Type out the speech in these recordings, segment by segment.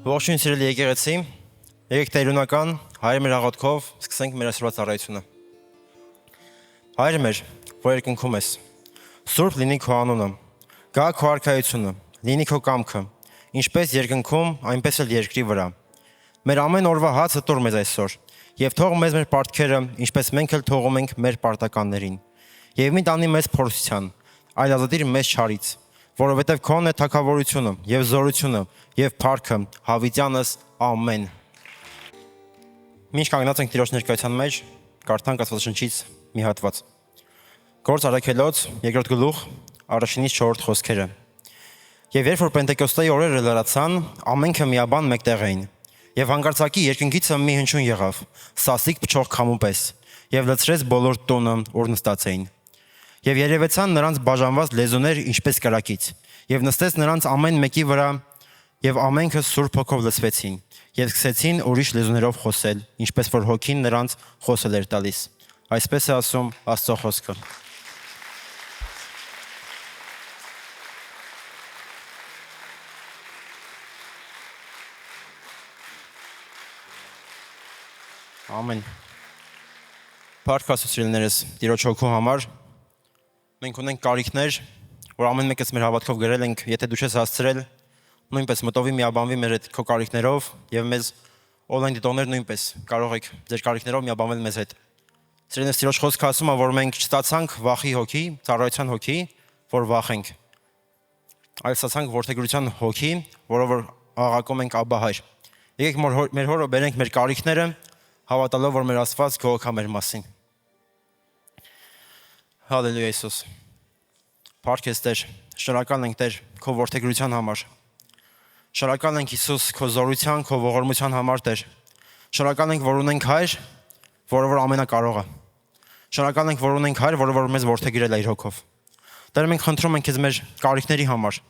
Ողջույն սիրելի եկեղեցի, եկեք տերունական Հայր մեր աղոթքով սկսենք մեր այսօրվա ծառայությունը։ Հայր մեր, որ երկնքում ես, սուրբ լինի քո անունը, գա քո արքայությունը, լինի քո կամքը, ինչպես երկնքում, այնպես էլ երկրի վրա։ Մեր ամեն օրվա հացը տուր մեզ այսօր, եւ թող մեզ մեր պարտքերը, ինչպես մենք էլ թողում ենք մեր պարտականներին։ Եվ մի տանի մեզ փորձության, այլ ազատիր մեզ չարից, որովհետև քոնն է թագավորությունը եւ զորությունը եւ փառքը հավիտյանս ամեն։ Միշտ կանգնած ենք Տիրոջ ներկայության մեջ, կարդանք Աստվածաշնչից մի հատված։ Գործ Առաքելոց, 2-րդ գլուխ, առաջինից 4-րդ խոսքերը։ Եվ երբ որ Պենտեկոստեի օրերը լրացան, ամենքը միաբան մեկտեղ էին։ Եվ հանկարծակի երկնքիցը մի հնչյուն եղավ, սասիկ փչող քամու պես, եւ լցրեց բոլոր տունը, ուր նստած էին։ Եվ երևեցան նրանց բաժանված լեզուներ ինչպես կրակից, եւ նստեց նրանց ամեն մեկի վրա, եւ ամենքը Սուրբ Հոգով լցվեցին, եւ սկսեցին ուրիշ լեզուներով խոսել, ինչպես որ Հոգին նրանց խոսել էր տալիս։ Այսպես է ասում Աստծո խոսքը։ Ամեն։ Փառք Աստծո սիրելիներս, Տիրոջ Հոգու համար մենք ունենք կարիքներ, որ ամեն մեկս մեր հավատքով գրել ենք, եթե դու ես հասցրել, նույնպես մտովի միաբանվի մեր այդ քո կարիքներով եւ մեզ on-line դիտողներ նույնպես կարող եք ձեր կարիքներով միաբանվել մեզ հետ։ Սիրելիներս, Տիրոջ խոսքը ասում է, որ մենք չստացանք վախի հոգի, ծառայության հոգի, որ վախենք, այլ ստացանք որդեգրության հոգի, որով որ աղաղակում ենք Աբա Հայր։ Եկեք մեր հորը բերենք մեր կարիքները, հավատալով, որ մեր Աստված գողոքա մեր մասին։ Հալելույա Հիսուս։ Փառք ես Տեր, շնորհակալ ենք Տեր քո որդեգրության համար։ Շնորհակալ ենք Հիսուս քո զորության, քո ողորմության համար Տեր։ Շնորհակալ ենք, որ ունենք Հայր, որը որ ամենակարող է։ Շնորհակալ ենք, որ ունենք Հայր, որը որ մեզ որդեգրել է իր հոգով։ Տեր, մենք խնդրում ենք քեզ մեր կարիքների համար։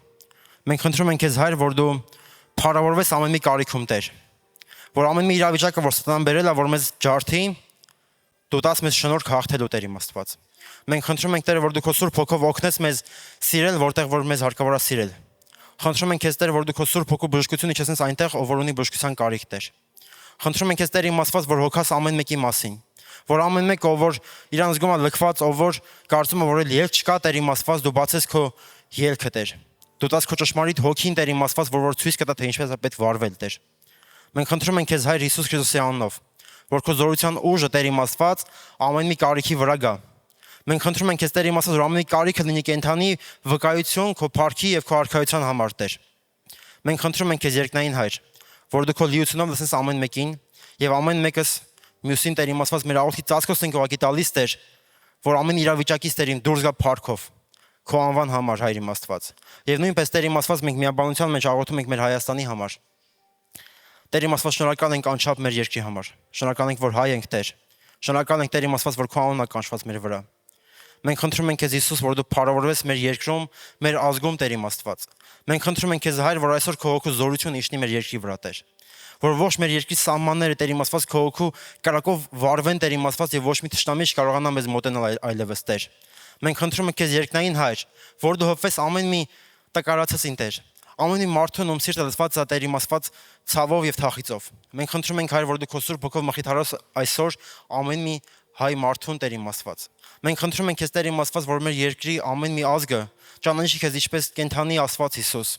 Մենք խնդրում ենք քեզ Հայր, որ դու փառավորվես ամեն մի կարիքում Տեր։ Որ ամեն մի իրավիճակը, որ Սատանան բերել է, որ մեզ ջարդի, դու տաս մեզ շնորհք հաղթելու Տեր իմ Աստված։ Մենք խնդրում ենք Տեր, որ դու քո Սուրբ Հոգով օգնես մեզ սիրել, որտեղ որ մեզ հարկավոր է սիրել։ Խնդրում ենք քեզ Տեր, որ դու քո Սուրբ Հոգու բժշկություն իջեցնես այնտեղ, ով որ ունի բժշկության կարիք Տեր։ Խնդրում ենք քեզ Տեր իմ Աստված, որ հոգաս ամեն մեկի մասին, որ ամեն մեկ ով որ իրան զգում է լքված, ով որ կարծում է, որ ելք չկա Տեր իմ Աստված, դու բացես քո ելքը Տեր։ Դու տաս քո ճշմարիտ հոգին Տեր իմ Աստված, որ ցույց կտա թե ինչպես է պետք վարվել Տեր։ Մենք խնդրում ենք քեզ Հայր Հիսուս Քրիստոսի անունով, որ քո զորության ուժը Տեր իմ Աստված ամեն մի կարիքի վրա գա։ Մենք խնդրում ենք քեզ Տեր իմ Աստված, որ ամեն մի կարիքը լինի կենթանի վկայություն քո փառքի եւ քո արքայության համար Տեր։ Մենք խնդրում ենք քեզ երկնային Հայր, որ դու քո լիությունով լսես ամեն մեկին եւ ամեն մեկս մյուսին Տեր իմ Աստված մեր աղոթքի ծածկոց ենք ուղղակի տալիս Տեր, որ ամեն իրավիճակից Տեր իմ դուրս գա փառքով քո անվան համար Հայր իմ Աստված։ Եվ նույնպես Տեր իմ Աստված մենք միաբանության մեջ աղոթում ենք մեր Հայաստանի համար։ Տեր իմ Աստված, շնորհակալ ենք անչափ մեր երկրի համար։ Շնորհակալ ենք, որ հայ ենք Տեր։ Շնորհակալ ենք Տեր իմ Աստված, որ քո անունն է կանչված մեր վրա։ Մենք խնդրում ենք քեզ Հիսուս, որ դու փառավորվես մեր երկրում, մեր ազգում Տեր իմ Աստված։ Մենք խնդրում ենք քեզ Հայր, որ այսօր քո հոգու զորությունը իջնի մեր երկրի վրա Տեր։ Որ ոչ մեր երկրի սահմանները Տեր իմ Աստված քո հոգու կրակով վառվեն Տեր իմ Աստված եւ ոչ մի թշնամի չկարողանա մեզ մոտենալ այլևս Տեր։ Մենք խնդրում ենք քեզ երկնային Հայր, որ դու հովվես ամեն մի տկարացածին Տեր։ Ամեն մի մարդուն ում սիրտը լցված է Տեր իմ Աստված ցավով եւ թախիծով։ Մենք խնդրում ենք Հայր, որ դու քո Սուրբ Հոգով մխիթարես այսօր ամեն մի հայ մարդուն Տեր իմ Աստված։ Մենք խնդրում ենք քեզ Տեր իմ Աստված, որ մեր երկրի ամեն մի ազգը ճանաչի քեզ ինչպես կենթանի Աստված Հիսուս։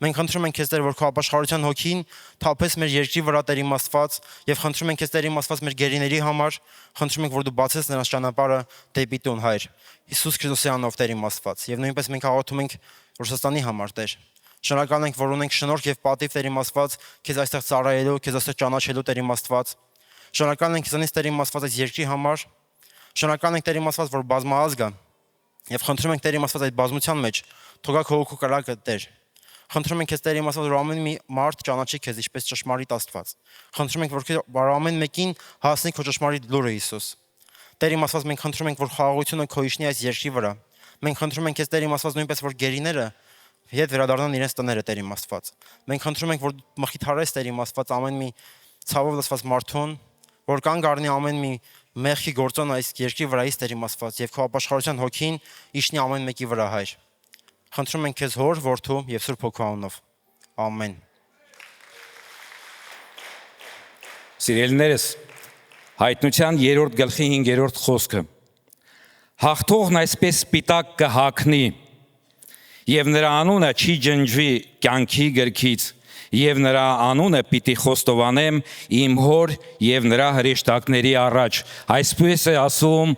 Մենք խնդրում ենք քեզ Տեր, որ քո ապաշխարության հոգին թափես մեր երկրի վրա Տեր իմ Աստված եւ խնդրում ենք քեզ Տեր իմ Աստված մեր գերիների համար, խնդրում ենք որ դու բացես նրանց ճանապարհը դեպի տուն Հայր Հիսուս Քրիստոսի անունով Տեր իմ Աստված։ Եվ նույնպես մենք աղոթում ենք Ռուսաստանի համար Տեր։ Շնորհակալ ենք, որ ունենք շնորհք եւ պատիվ Տեր իմ Աստված, քեզ այստեղ ծառայելու, քեզ այստեղ ճանաչելու Տեր իմ Աստված։ Շնորհակալ ենք քեզանից Տեր իմ Աստված այս երկրի համար։ Շնորհակալ ենք Տեր իմ Աստված, որ բազմաազգ է։ Եվ խնդրում ենք Տեր իմ Աստված այդ բազմության մեջ թողա քո հոգու կրակը Տեր։ Խնդրում ենք քեզ Տեր իմ Աստված, որ ամեն մի մարդ ճանաչի քեզ ինչպես ճշմարիտ Աստված։ Խնդրում ենք, որ ամեն մեկին հասնի քո ճշմարիտ լուրը Հիսուս։ Տեր իմ Աստված, մենք խնդրում ենք, որ խաղաղությունը քո իջնի այս երկրի վրա։ Մենք խնդրում ենք քեզ Տեր իմ Աստված, նույնպես որ գերիները հետ վերադառնան իրենց տները Տեր իմ Աստված։ Մենք խնդրում ենք, որ մխիթարես Տեր իմ Աստված ամեն մի ցավով լցված մարդուն, որ կանգ առնի ամեն մի մեղքի գործոն այս երկրի վրայից Տեր իմ Աստված եւ քո ապաշխարության հոգին իջնի ամեն մեկի վրա Հայր։ Խնդրում ենք քեզ Հոր, Որդու եւ Սուրբ Հոգու անունով։ Ամեն։ Սիրելիներս, Հայտնության 3-րդ գլխի 5-րդ խոսքը։ Հաղթողն այսպես սպիտակ կհագնի, եւ նրա անունը չի ջնջվի կյանքի գրքից, եւ նրա անունը պիտի խոստովանեմ իմ հոր եւ նրա հրեշտակների առաջ։ Այսպես է ասում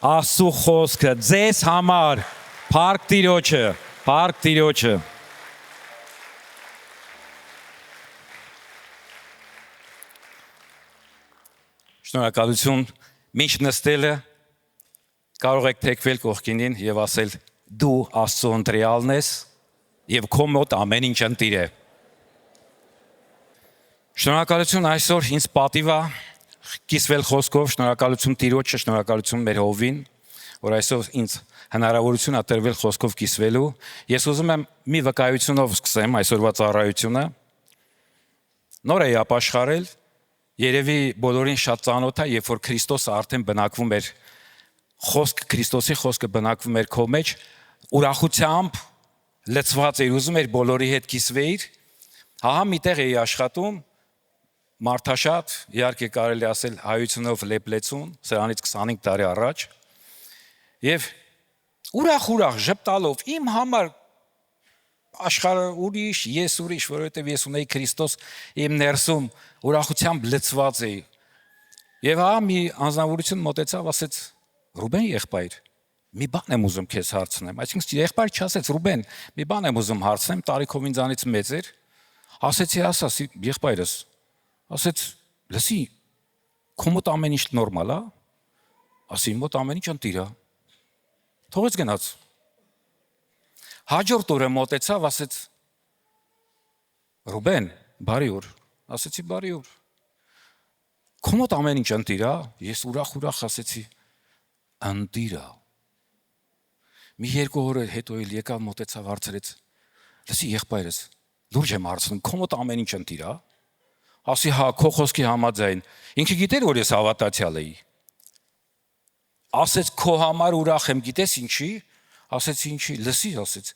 Աստծո խոսքը ձեզ համար, փառք Տիրոջը, փառք Տիրոջը։ Շնորհակալություն, մինչ նստելը կարող եք թեքվել կողքինին եւ ասել դու Աստծո ընտրյալն ես եւ քո մոտ ամեն ինչ ընտիր է։ Շնորհակալություն այսօր ինձ պատիվ է կիսվել խոսքով, շնորհակալություն Տիրոջը, շնորհակալություն մեր հովին, որ այսօր ինձ հնարավորություն ա տրվել խոսքով կիսվելու։ Ես ուզում եմ մի վկայությունով սկսեմ այսօրվա ծառայությունը։ Նոր էի ապաշխարել, երևի բոլորին շատ ծանոթ է, երբ որ Քրիստոսը արդեն բնակվում էր, Քրիստոսի խոսքը բնակվում էր քո մեջ, ուրախությամբ լցված էր, ուզում էր բոլորի հետ կիսվեիր։ Հահա միտեղ էի աշխատում, մարդաշատ, իհարկե կարելի ասել հայությունով լեփլեցուն, սրանից 25 տարի առաջ, եւ ուրախ ժպտալով իմ համար աշխարհը ուրիշ, ես ուրիշ, որովհետեւ ես ունեի Քրիստոս իմ ներսում, ուրախությամբ լցված էի։ Եվ հա մի անձնավորություն մոտեցավ, ասեց. Ռուբեն եղբայր, մի բան եմ ուզում քեզ հարցնեմ։ Այսինքն եղբայր չասեց Ռուբեն, մի բան եմ ուզում հարցնեմ, տարիքով ինձանից մեծ էր։ Ասեցի, ասա, եղբայրս։ Ասեց, լսի, քո մոտ ամեն ինչ նորմալ է։ Ասի, մոտ ամեն ինչ ընտիր է։ Թողեց գնաց։ Հաջորդ օրը մոտեցավ, ասեց. Ռուբեն, բարի օր։ Ասեցի, բարի օր։ Քո մոտ ամեն ինչ ընտիր է։ Ես ուրախ ասեցի, ընտիր է։ Մի երկու օր հետո էլ եկավ մոտեցավ հարցրեց. Լսի, եղբայրս, լուրջ եմ հարցնում, քո մոտ ամեն ինչ ընտիր է։ Ասի, հա, քո խոսքի համաձայն։ Ինքը գիտեր, որ ես հավատացյալ էի։ Ասեց, քո համար ուրախ եմ, գիտես ինչի։ Ասեց, ինչի, լսի, ասեց,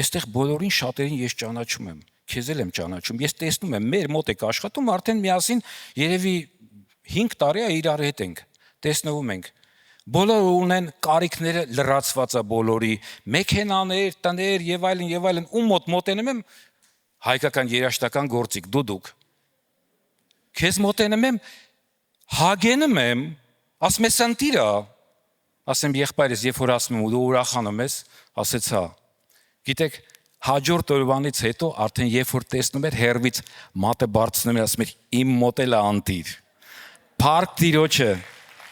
այստեղ բոլորին շատերին ես ճանաչում եմ, քեզ էլ եմ ճանաչում, ես տեսնում եմ, մեր մոտ եք աշխատում, արդեն միասին երևի 5 տարի է իրար հետ ենք, տեսնվում ենք, բոլորը ունեն կարիքները լրացված է բոլորի, մեքենաներ, տներ եւ այլն, ում մոտ մոտենում եմ, հայկական երաշտական գործիք, դուդուկ, քեզ մոտենում եմ, հագենում եմ, ասում ես ընտիր է, ասեմ եղբայրս, երբ որ ասում եմ, դու ուրախանում ես, ասեց հա, գիտեք, հաջորդ օրվանից հետո արդեն երբ որ տեսնում էր հերվից մատը բարձրանում էր, ասում էր իմ մոտ էլ անտիր։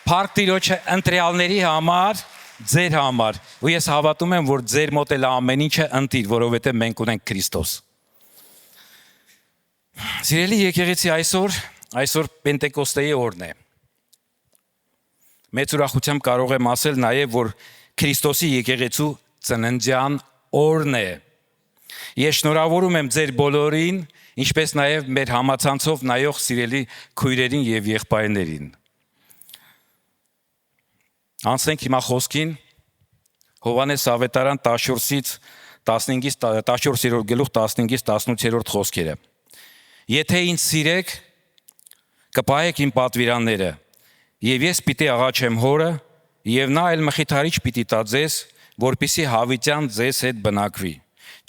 Փառք Տիրոջը ընտրյալների համար, ձեր համար։ Ու ես հավատում եմ, որ ձեր մոտ էլ ամեն ինչը ընտիր, որովհետև մենք ունենք Քրիստոս։ Սիրելի եկեղեցի, այսօր Պենտեկոստեի օրն է։ Մեծ ուրախությամբ կարող եմ ասել նաև, որ Քրիստոսի եկեղեցու ծննդյան օրն է։ Ես շնորհավորում եմ ձեր բոլորին, ինչպես նաև մեր համացանցով նայող սիրելի քույրերին եւ եղբայրներին։ Անցնենք հիմա խոսքին Հովհաննես Ավետարան 14-րդ գլուխ 15-ից 18-րդ խոսքերը։ Եթե ինձ սիրեք, կպահեք իմ պատվիրանները, եւ ես պիտի աղաչեմ հորը, եւ նա այլ մխիթարիչ պիտի տա ձեզ, որպիսի հավիտյան ձեզ հետ բնակվի։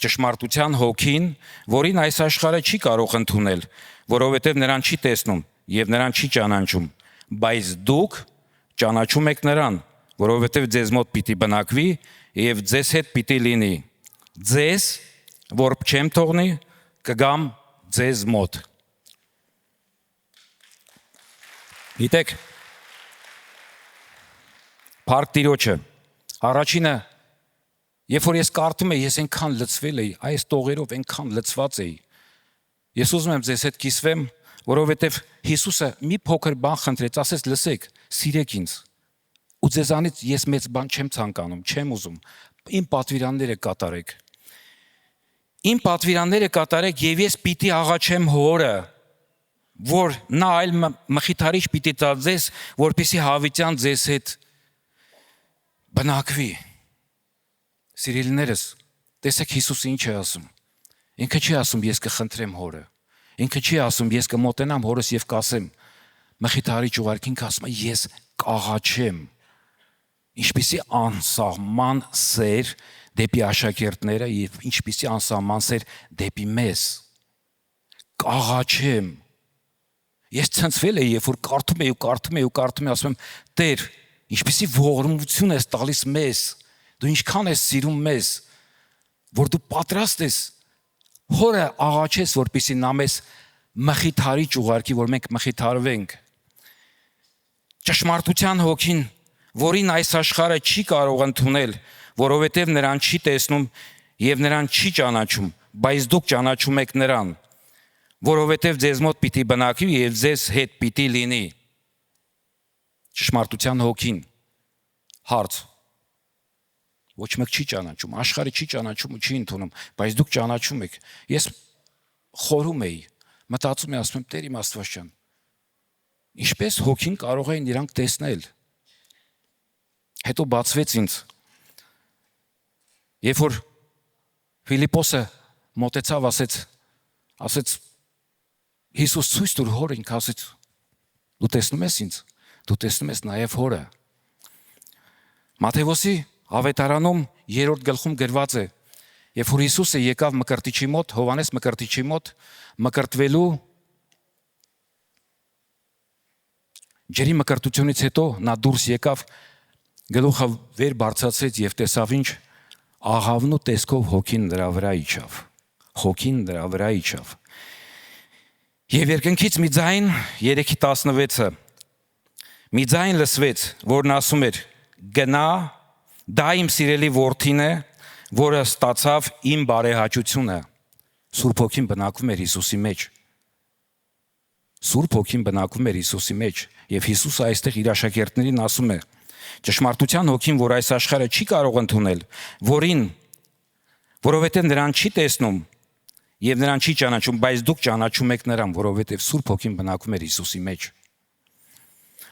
Ճշմարտության հոգին, որին այս աշխարհը չի կարող ընդունել, որովհետև նրան չի տեսնում եւ նրան չի ճանաչում, բայց դուք ճանաչում եք նրան, որովհետև ձեզ մոտ պիտի բնակվի եւ ձեզ հետ պիտի լինի։ Ձեզ, որ չեմ թողնի, կգամ ձեզ մոտ։ Գիտեք, Փառք Տիրոջը, առաջինը, երբ որ ես կարդում եի, ես այնքան լցվել էի, այս տողերով այնքան լցված էի։ Ես ուզում եմ ձեզ հետ կիսվեմ, որովհետև Հիսուսը մի փոքր բան խնդրեց, ասեց, լսեք, սիրեք ինձ։ Ու ձեզանից ես մեծ բան չեմ ցանկանում, չեմ ուզում։ Իմ պատվիրանները կատարեք։ Իմ պատվիրանները կատարեք եւ ես պիտի աղաչեմ հորը, որ նա այլ մխիթարիչ պիտի տա ձեզ, որպեսզի հավիտյան ձեզ հետ բնակվի։ Սիրելիներս, տեսեք Հիսուսը ինչ է ասում։ Ինքը չի ասում ես կխնդրեմ հորը։ Ինքը չի ասում ես կմոտենամ հորս եւ կասեմ Մխիթարի ճուղարկին ասում է ես կաղաչեմ։ Ինչպիսի անսահման սեր դեպի աշակերտները եւ ինչպիսի անսահման սեր դեպի մեզ։ Կաղաչեմ։ Ես ցնցվել եմ, երբ որ կարդում եմ, ասում եմ. Տեր, ինչպիսի ողորմություն ես տալիս մեզ։ Դու ինչքան ես սիրում մեզ, որ դու պատրաստ ես հորը աղաչես, որպեսզի նա մեզ մխիթարի ճուղարկի, որ մենք մխիթարվենք։ Ճշմարտության հոգին, որին այս աշխարհը չի կարող ընդունել, որովհետև նրան չի տեսնում եւ նրան չի ճանաչում, բայց դուք ճանաչում եք նրան, որովհետև ձեզ մոտ պիտի բնակվի եւ ձեզ հետ պիտի լինի։ Ճշմարտության հոգին հարց ոչ մեկ չի ճանաչում, աշխարհը չի ճանաչում ու չի ընդունում, բայց դուք ճանաչում եք։ Ես խորում էի, մտածում եմ, ասում եմ, Տեր իմ Աստված ջան, ինչպես հոգին կարող է իրանք տեսնել։ Հետո բացվեց ինձ։ Երբ որ Ֆիլիպոսը մոտեցավ, ասեց Հիսուս ցույց տուր հորը, ինքը ասեց դու տեսնում ես ինձ, դու տեսնում ես նաև հորը։ Մատթեոսի ավետարանում 3-րդ գլխում գրված է, երբ որ Հիսուսը եկավ Մկրտիչի մոտ, Հովհաննես Մկրտիչի մոտ, մկրտվելու ջրի մկրտությունից հետո նա դուրս եկավ, գլուխը վեր բարձրացրեց եւ տեսավ ինչ աղավնու տեսքով հոգին նրա վրա իջավ։ Հոգին նրա վրա իջավ։ Եվ երկնքից մի ձայն 3:16-ը մի ձայն լսվեց, որն ասում էր. գնա, դա իմ սիրելի որդին է, որը ստացավ իմ բարեհաճությունը։ Սուրբ Հոգին բնակվում էր Հիսուսի մեջ։ Սուրբ Հոգին բնակվում էր Հիսուսի մեջ, եւ Հիսուսը այստեղ իր աշակերտներին ասում է. ճշմարտության հոգին, որ այս աշխարհը չի կարող ընդունել, որովհետև նրան չի տեսնում եւ նրան չի ճանաչում, բայց դուք ճանաչում եք նրան, որովհետև Սուրբ Հոգին բնակվում էր Հիսուսի մեջ։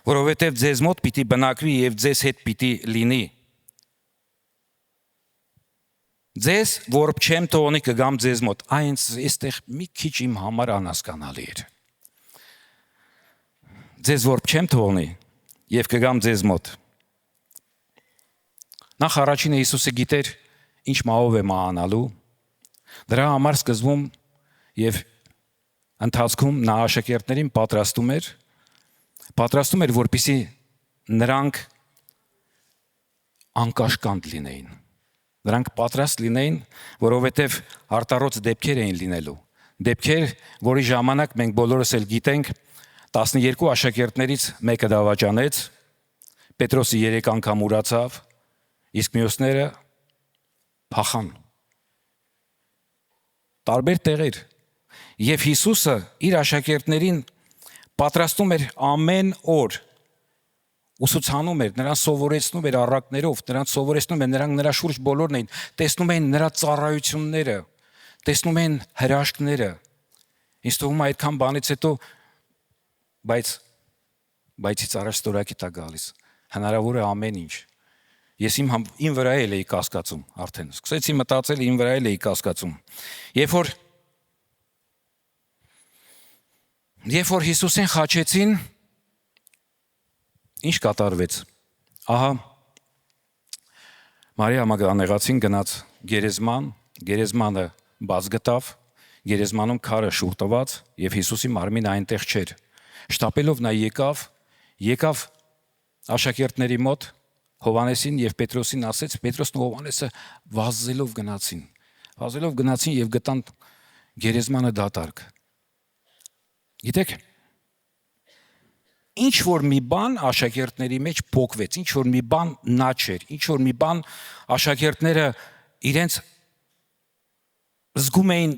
Որովհետև ձեզ մոտ պիտի բնակվի եւ ձեզ հետ պիտի լինի։ Ձեզ որբ չեմ թողնի կգամ ձեզ մոտ։ Այն այստեղ մի քիչ իմ համար անհասկանալի էր։ Ձեզ որբ չեմ թողնի եւ կգամ ձեզ մոտ։ Նախ առաջինը Հիսուսը գիտեր ինչ մահով է մահանալու։ Դրա համար սկզբում եւ ընթացքում նա աշակերտներին պատրաստում էր, որպեսզի նրանք անկաշկանդ լինեին։ Նրանք պատրաստ լինեին, որովհետև արտառոց դեպքեր էին լինելու։ Դեպքեր, որի ժամանակ մենք բոլորս էլ գիտենք, 12 աշակերտներից մեկը դավաճանեց, Պետրոսը 3 անգամ ուրացավ, իսկ մյուսները փախան։ Տարբեր տեղեր։ Եվ Հիսուսը իր աշակերտներին պատրաստում էր ամեն օր, ուսուցանում էր, նրանց սովորեցնում էր առակներով, նրանց սովորեցնում էր, նրանք նրա շուրջ բոլորն էին, տեսնում էին նրա ծառայությունները, տեսնում էին հրաշքները։ Ինձ թվում է այդքան բանից հետո, բայցից առաջ ստորակի տա գալիս, հնարավոր է ամեն ինչ։ Ես իմ վրա էլ էի կասկածում արդեն, սկսեցի մտածել, իմ վրա էլ էի կասկածում։ Երբ որ Հիսուսին խաչեցին, ինչ կատարվեց։ Ահա Մարիա Մագդալենացին գնաց գերեզման, գերեզմանը բաց գտավ, գերեզմանում քարը շուռ տված եւ Հիսուսի մարմինը այնտեղ չէր։ Շտապելով նա եկավ աշակերտների մոտ, Հովհաննեսին եւ Պետրոսին ասեց, Պետրոսն ու Հովհաննեսը վազելով գնացին եւ գտան գերեզմանը դատարկ։ Գիտեք, ինչ որ մի բան աշակերտների մեջ փոկվեց, ինչ որ մի բան նաչեր, ինչ որ մի բան աշակերտները իրենց զգում էին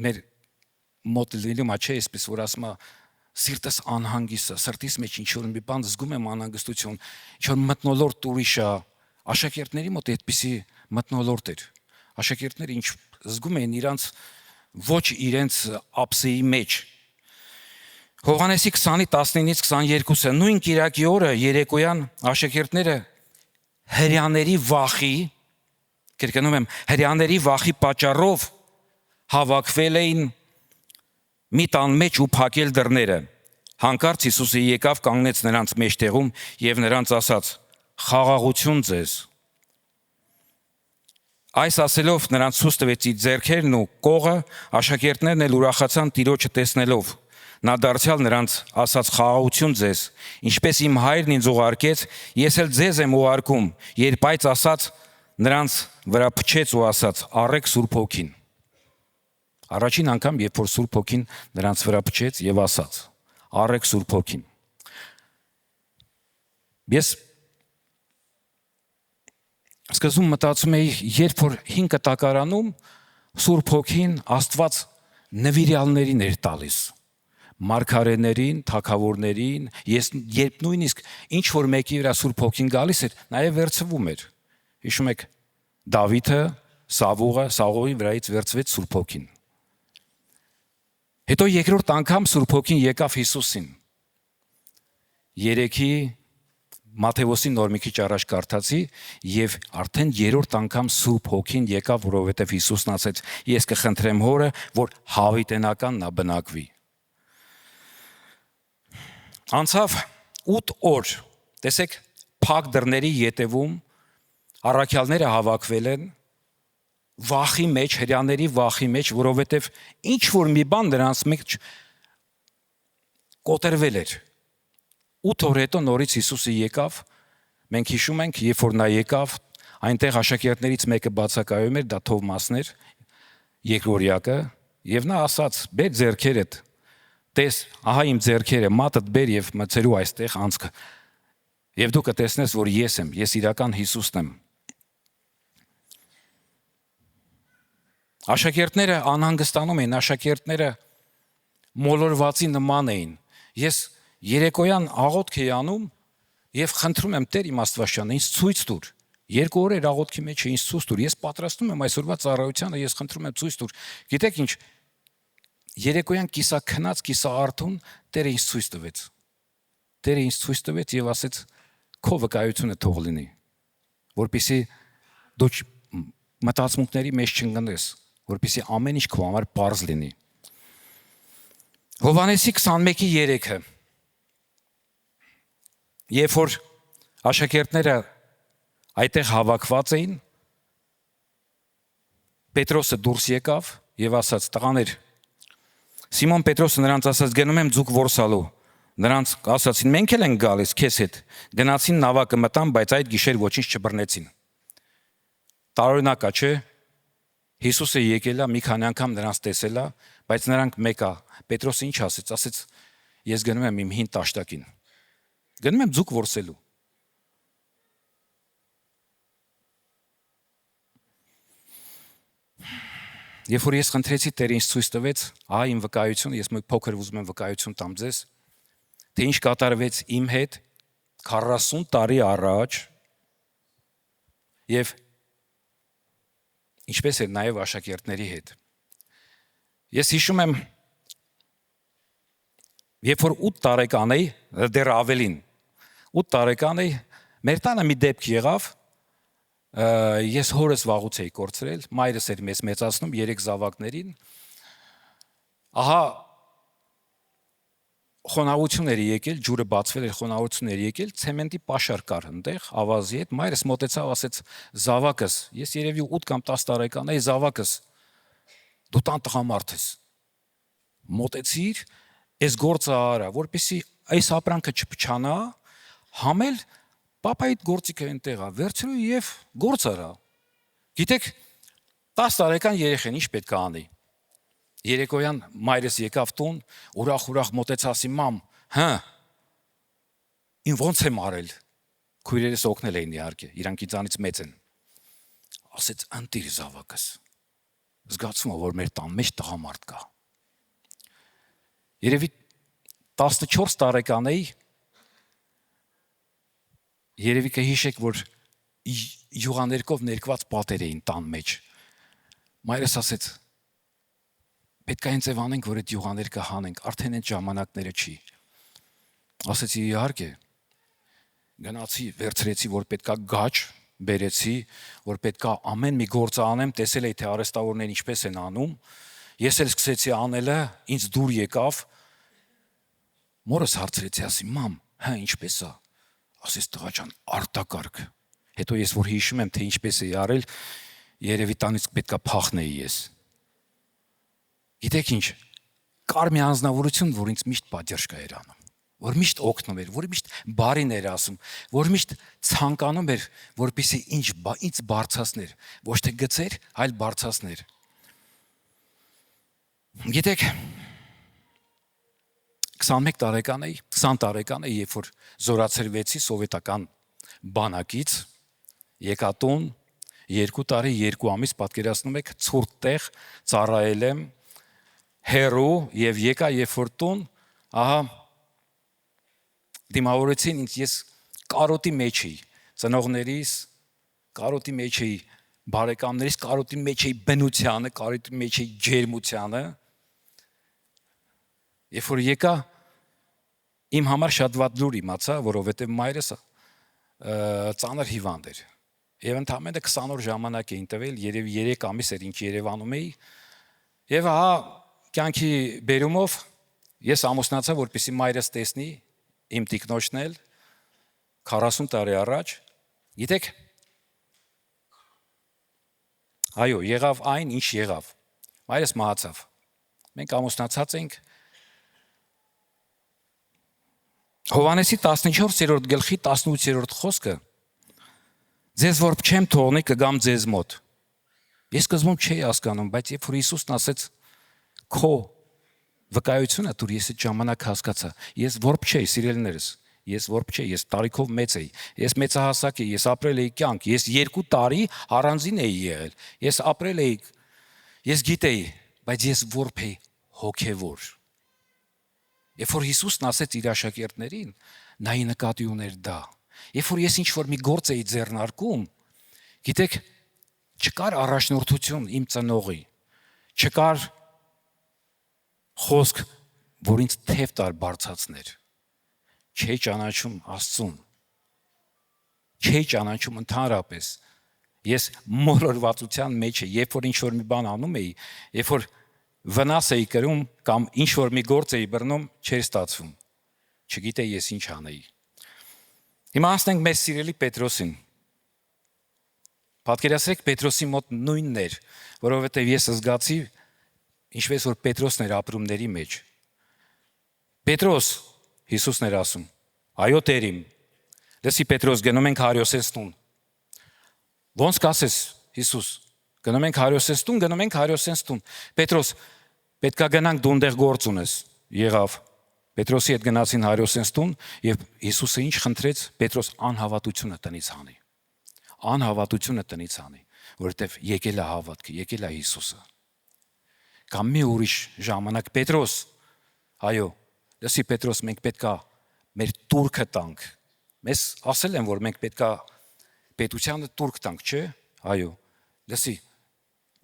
մեր մոտ լինում չէ, այսպես որ ասում է սիրտս անհանգիստ է, սրտիս մեջ ինչ որ մի բան զգում եմ անհանգստություն, ինչ որ մթնոլորտ ուրիշ է, աշակերտների մոտ այդպիսի մթնոլորտ էր։ Աշակերտները ինչ զգում էին իրանց ոչ իրենց ապսեի մեջ։ Հովհաննեսի 20:19-ից 22-ը նույն կիրակի օրը երեկոյան աշակերտները հրյաների վախի, կրկնում եմ, հրյաների վախի պատճառով հավաքվել էին մի տան մեջ ու փակել դռները։ Հանկարծ Հիսուսը եկավ, կանգնեց նրանց մեջտեղում եւ նրանց ասաց. «Խաղաղություն ձեզ»։ Այս ասելով նրանց ցույց տվեց իր ձեռքերն ու կողը, աշակերտներն էլ ուրախացան Տիրոջը տեսնելով։ Նա դարձյալ նրանց ասաց. «Խաղաղություն ձեզ, ինչպես իմ հայրն ինձ ուղարկեց, ես էլ ձեզ եմ ուղարկում»։ Երբ այս ասաց, նրանց վրա փչեց ու ասաց. «Առեք Սուրբ Հոգին»։ Առաջին անգամ, երբ որ Սուրբ Հոգին նրանց վրա փչեց եւ ասաց. «Առեք Սուրբ Հոգին»։ Ես սկզբում մտածում էի, երբ որ 5 տակարանում Սուրբ Հոգին Աստված նվիրյալներին էր տալիս, մարգարեներին, թագավորներին, ես երբ նույնիսկ ինչ որ մեկի վրա Սուրբ Հոգին գալիս էր, նաև վերցվում էր։ Հիշում եք Դավիթը, Սաղողի վրայից վերցվեց Սուրբ Հոգին։ Հետո երկրորդ անգամ Սուրբ Հոգին եկավ Հիսուսին։ Երեքի Մատթեոսի նոր մի քիչ առաջ կարդացի եւ արդեն երրորդ անգամ Սուրբ Հոգին եկավ, որովհետեւ Հիսուսն ասեց. «Ես կխնդրեմ Հորը, որ հավիտենական նա բնակվի»։ Անցավ 8 օր։ Տեսեք, փակ դռների ետևում առաքյալները հավաքվել են վախի մեջ, հրյաների վախի մեջ, որովհետեւ ինչ որ մի բան նրանց մեջ կոտրվել էր։ 8 օր հետո նորից Հիսուսը եկավ, մենք հիշում ենք, երբ որ նա եկավ, այնտեղ աշակերտներից մեկը բացակայում էր, դա Թովմասն էր, երկրորդյակը, եւ նա ասաց. «Բեր ձեռքերդ, տես, ահա իմ ձեռքերը, մատդ բեր եւ մցերու այստեղ անցքը, եւ դու կտեսնես, որ ես եմ, ես իրական Հիսուսն եմ»։ Աշակերտները անհանգստանում էին, աշակերտները մոլորվածի նման էին։ Ես երեկոյան աղոթք էի անում եւ խնդրում եմ Տեր իմ Աստվածաշանը ինձ ցույց տուր։ 2 օրեր աղոթքի մեջ ինձ ցույց տուր։ Ես պատրաստում եմ այսօրվա ծառայությանը, ես խնդրում եմ ցույց տուր։ Գիտեք ինչ, երեկոյան կիսա քնած, կիսա արթուն Տերը ինձ ցույց տվեց։ Տերը ինձ ցույց տվեց եւ ասեց. «Քո վկայությունը թող լինի, որպեսզի դու մտածմունքների մեջ չընկնես, որպեսզի ամեն ինչ քո համար պարզ լինի»։ Հովհաննեսի 21:3-ը։ Երբ որ աշակերտները այդտեղ հավաքված էին, Պետրոսը դուրս եկավ եւ ասաց. «Տղաներ», Սիմոն Պետրոսը նրանց ասաց. «Գնում եմ ձուկ որսալու»։ Նրանց ասացին. «Մենք էլ ենք գալիս քեզ հետ»։ Գնացին, նավակը մտան, բայց այդ գիշեր ոչինչ չբռնեցին։ Տարօրինակ է, չէ՞։ Հիսուսը եկել է, մի քանի անգամ նրանց տեսել է, բայց նրանք մեկը Պետրոսը ինչ ասեց, ասեց. «Ես գնում եմ իմ հին տաշտակին, գնում եմ ձուկ որսելու»։ Երբ որ ես խնդրեցի, Տերը ինձ ցույց տվեց, ահա իմ վկայությունը, ես մի փոքր ուզում եմ վկայություն տամ ձեզ, թե ինչ կատարվեց իմ հետ 40 տարի առաջ եւ ինչպես էր նաեւ աշակերտների հետ։ Ես հիշում եմ, երբ որ 8 տարեկան էի, դեռ ավելին, 8 տարեկան էի, մեր տանը մի դեպք եղավ, ես հորս վաղուց էի կորցրել, մայրս էր մեզ մեծացնում 3 զավակներին, ահա խոնավություն էր եկել, ջուրը բացվել էր, խոնավություն էր եկել, ցեմենտի պաշար կար այնտեղ, ավազի հետ, մայրս մոտեցավ, ասեց. «Զավակս, ես երևի 8 կամ 10 տարեկան էի, զավակս, դու տան տղամարդ ես, մոտեցիր, այս գործը արա, որպեսզի այս ապրանքը չփչանա, համել պապայիդ գործիքը այնտեղ է, վերցրու եւ գործ արա»։ Գիտեք, 10 տարեկան երեխան ինչ պետք է անի։ Երեկոյան մայրս եկավ տուն, ուրախ մոտեց, ասի. «Մամ, ին ոնց եմ արել»։ Քույրերս օգնել էին իհարկե, իրանք ինձանից մեծ են։ Ասեց. «Ընտիր զավակս, զգացում եմ, որ մեր տան մեջ տղամարդ կա»։ Երևի 14 տարեկան էի, երևի կհիշեք, որ յուղաներկով ներկված պատեր էին տան մեջ։ Մայրս ասեց. «Պետք է այն ձև անենք, որ այդ յուղաներկը հանենք, արդեն այդ ժամանակները չի»։ Ասեցի. «Իհարկե»։ Գնացի, վերցրեցի, որ պետքա գաչ, բերեցի, որ պետքա ամեն մի գործ անեմ, տեսել էի, թե արհեստավորներն ինչպես են անում, Ես էլ սկսեցի անելը, ինձ դուր եկավ։ Մորս հարցրեցի, ասի, մամ, հա ինչպես է։ Ասես տղա ջան, արտակարգ։ Հետո ես որ հիշում եմ, թե ինչպես էի արել, երևի տանից պետքա փախնեի ես։ Գիտեք ինչ, կար մի անձնավորություն, որ ինձ միշտ պատժ կա էր անում, որ միշտ օգնում էր, որ միշտ բարին էր ասում, որ միշտ ցանկանում էր, որպեսզի ինձ բարձրացներ, ոչ թե գցեր, այլ բարձրացներ։ Գիտեք, 21 տարեկան էի, 20 տարեկան էի, երբ որ զորացրվեցի սովետական բանակից, եկա տուն, 2 տարի, 2 ամիս, պատկերացնում եք, ցուրտ տեղ ծառայել եմ, հերու եւ եկա երբ որ տուն, ահա դիմավորեցին ինձ, ես կարոտի մեջ էի, ծնողներիս, կարոտի մեջ էի, բարեկամներիս, կարոտի մեջ էի բնությանը, կարոտի մեջ էի ջերմությանը։ Երբ որ եկա, իմ համար շատ վատ լուր իմացա, որովհետեւ մայրս ծանր հիվանդ էր։ Եվ ընդամենը 20 օր ժամանակ էին տվել, երևի 3 ամիս էր ինչ Երևանում էի։ Եվ ահա կյանքի բերումով ես ամուսնացա, որպեսզի մայրս տեսնի իմ տիկնոջն էլ 40 տարի առաջ, գիտեք, այո, եղավ այն, ինչ եղավ, մայրս մահացավ, մենք ամուսնացած ենք, Հովհաննեսի 14-րդ գլխի 18-րդ խոսքը, ձեզ որ չեմ թողնի կգամ ձեզ մոտ, ես սկզբում չէի հասկանում, բայց երբ որ Հիսուսն ասեց, քո վկայությունը դուր ես այդ ժամանակ հասկացա, ես որբ չէի, սիրելիներս, ես որբ չէի, ես տարիքով մեծ էի, ես մեծահասակ էի, ես ապրել էի կյանք, ես 2 տարի առանձին էի եղել, ես ապրել էի, ես գիտեի, բայց ես որբ էի հոգևոր։ Երբ որ Հիսուսն ասեց իր աշակերտներին, նա ի նկատի ուներ դա։ Երբ որ ես ինչ-որ մի գործ էի ձեռնարկում, գիտեք, չկար առաջնորդություն իմ ծնողի, չկար խոսք, որ ինձ թև տար բարձացներ, չէի ճանաչում Աստծուն, չէի ճանաչում ընդհանրապես, ես մոլորվածության մեջ էի, երբ որ ինչ-որ մի բան անում էի, երբ որ վնաս էի կրում կամ ինչ-որ մի գործ էի բռնում, չէր ստացվում, չգիտեի ես ինչ անեի։ Հիմա անցնենք մեզ սիրելի Պետրոսին։ Պատկերացրեք Պետրոսի մոտ նույնն էր, որովհետև ես զգացի, ինչպես որ Պետրոսն էր ապրումների մեջ։ Պետրոս, Հիսուսն էր ասում, այո Տեր իմ, լսի Պետրոս, գնում ենք Հարիոսես տուն։ Ոնց կասես Հիսուս, գնում ենք Հարիոսես տուն, գնում ենք Հարիոսես տուն։ Պետրոս, պետքա գնանք դու այնտեղ գործ ունես։ Եղավ։ Պետրոսի հետ գնացին Հարիոսես տուն եւ Հիսուսը ինչ խնդրեց, Պետրոս անհավատությունը տնից հանի։ Անհավատությունը տնից հանի, որովհետեւ եկել է հավատքը, եկել է Հիսուսը։ Կամ մի ուրիշ ժամանակ Պետրոս, այո, լսի Պետրոս, մենք պետքա մեր турքը տանք։ Մեզ ասել են, որ մենք պետքա պետությանը турք տանք, չէ՞։ Այո, լսի,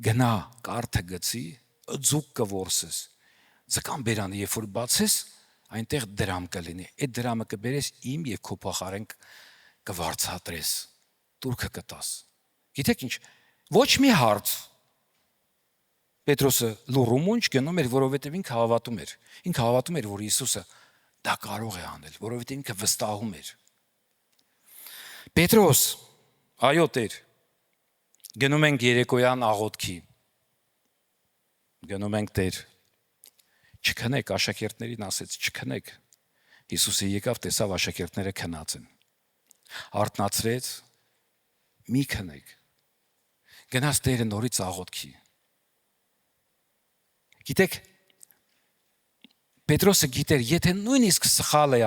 գնա կարթը գցի, ձուկ կորսես։ Ձկան բերանը երբ որ բացես, այնտեղ դրամ կլինի։ Այդ դրամը կբերես իմ եւ քո փոխարեն կվարձատրես։ Турքը կտաս։ Գիտեք ինչ, ոչ մի հարց Պետրոսը լուրումունջ գնում էր, որովհետև ինքը հավատում էր։ Ինքը հավատում էր, որ Հիսուսը դա կարող է անել, որովհետև ինքը վստահում էր։ Պետրոս, այո Տեր, գնում ենք երեկոյան աղոթքի։ Գնում ենք Տեր։ Չքնեք, աշակերտներին ասեց, չքնեք։ Հիսուսը եկավ, տեսավ աշակերտները քնած են։ Արթնացրեց, մի քնեք։ Գնաց Տերը նորից աղոթքի։ Գիտեք, Պետրոսը գիտեր, եթե նույնիսկ սխալ է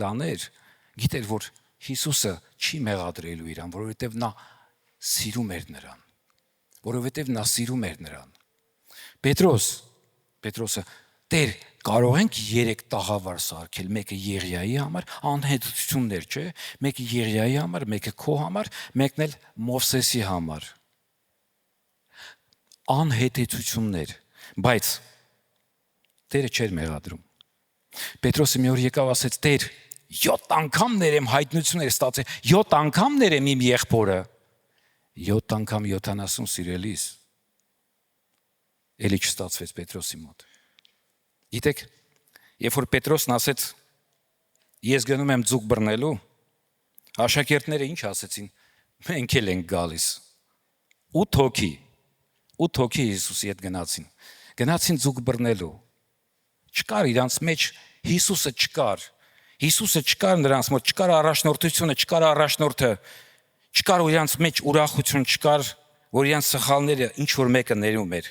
աներ, գիտեր, որ Հիսուսը չի մեղադրելու իրան, որովհետև նա սիրում էր նրան, որովհետև նա սիրում էր նրան։ Պետրոսը, Տեր, կարող ենք 3 տաղավար սարքել, մեկը Եղիայի համար, անհետություններ, չէ, մեկը Եղիայի համար, մեկը քո համար, մեկն էլ Մովսեսի համար։ Անհետություններ, բայց Տերը չէր մեղադրում։ Պետրոսը մի օր եկավ ասեց, Տեր, 7 անգամ ներեմ հայտնություններ ստացել, 7 անգամ ներեմ իմ եղբորը, 7 անգամ 70 սիրելիս։ էլի չստացվեց Պետրոսի մոտ։ Գիտեք, երբ որ Պետրոսն ասեց. ես գնում եմ ձուկ բռնելու, աշակերտները ինչ ասեցին, մենք էլ ենք գալիս։ 8 հոգի Հիսուսի հետ գնացին ձուկ բռնելու։ Չկար իրանց մեջ Հիսուսը չկար նրանց մոտ, չկար առաջնորդությունը, չկար առաջնորդը, չկար իրանց մեջ ուրախություն, չկար, որ իրանց սխալները ինչ որ մեկը ներում էր։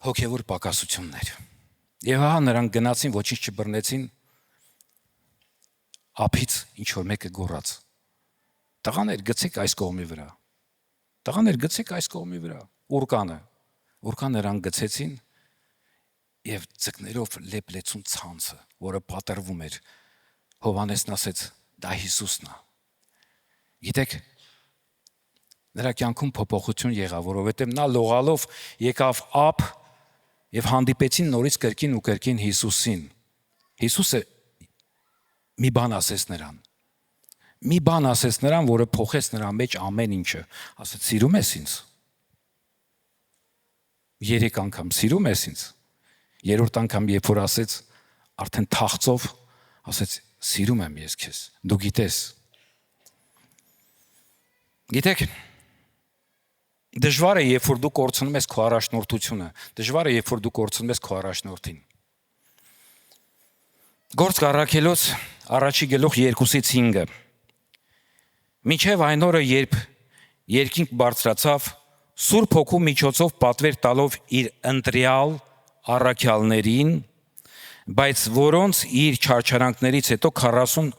Հոգևոր պակասություններ։ Եվ հա նրանք գնացին, ոչինչ չբռնեցին, ափից ինչ որ մեկը գոռաց. տղաներ, գցեք այս կողմի վրա։ Որքան նրանք գցեցին եւ ձկներով լեփլեցուն ցանցը, որը պատրվում էր։ Հովհաննեսն ասեց. դա Հիսուսն է։ Գիտեք, նրա կյանքում փոփոխություն եղավ, որովհետեւ նա լողալով եկավ ափ եւ հանդիպեցին նորից կրկին Հիսուսին։ Հիսուսը մի բան ասեց նրան, որը փոխեց նրա մեջ ամեն ինչը։ Ասեց. սիրում ես ինձ։ 3 անգամ սիրում ես ինձ։ 3-րդ անգամ երբ որ ասեց, արդեն թախծով ասեց. սիրում եմ ես քեզ։ Դու գիտես։ Գիտեք, դժվար է, երբ որ դու կորցնում ես քո առաջնորդությունը, դժվար է, երբ որ դու կորցնում ես քո առաջնորդին։ Գործք առաքելոց առաջի գլուխ 2-5։ Մինչև այն օրը, երբ երկինք բարձրացավ, Սուրբ Հոգու միջոցով պատվեր տալով իր ընտրյալ առաքյալներին, բայց որոնց իր չարչարանքներից հետո 40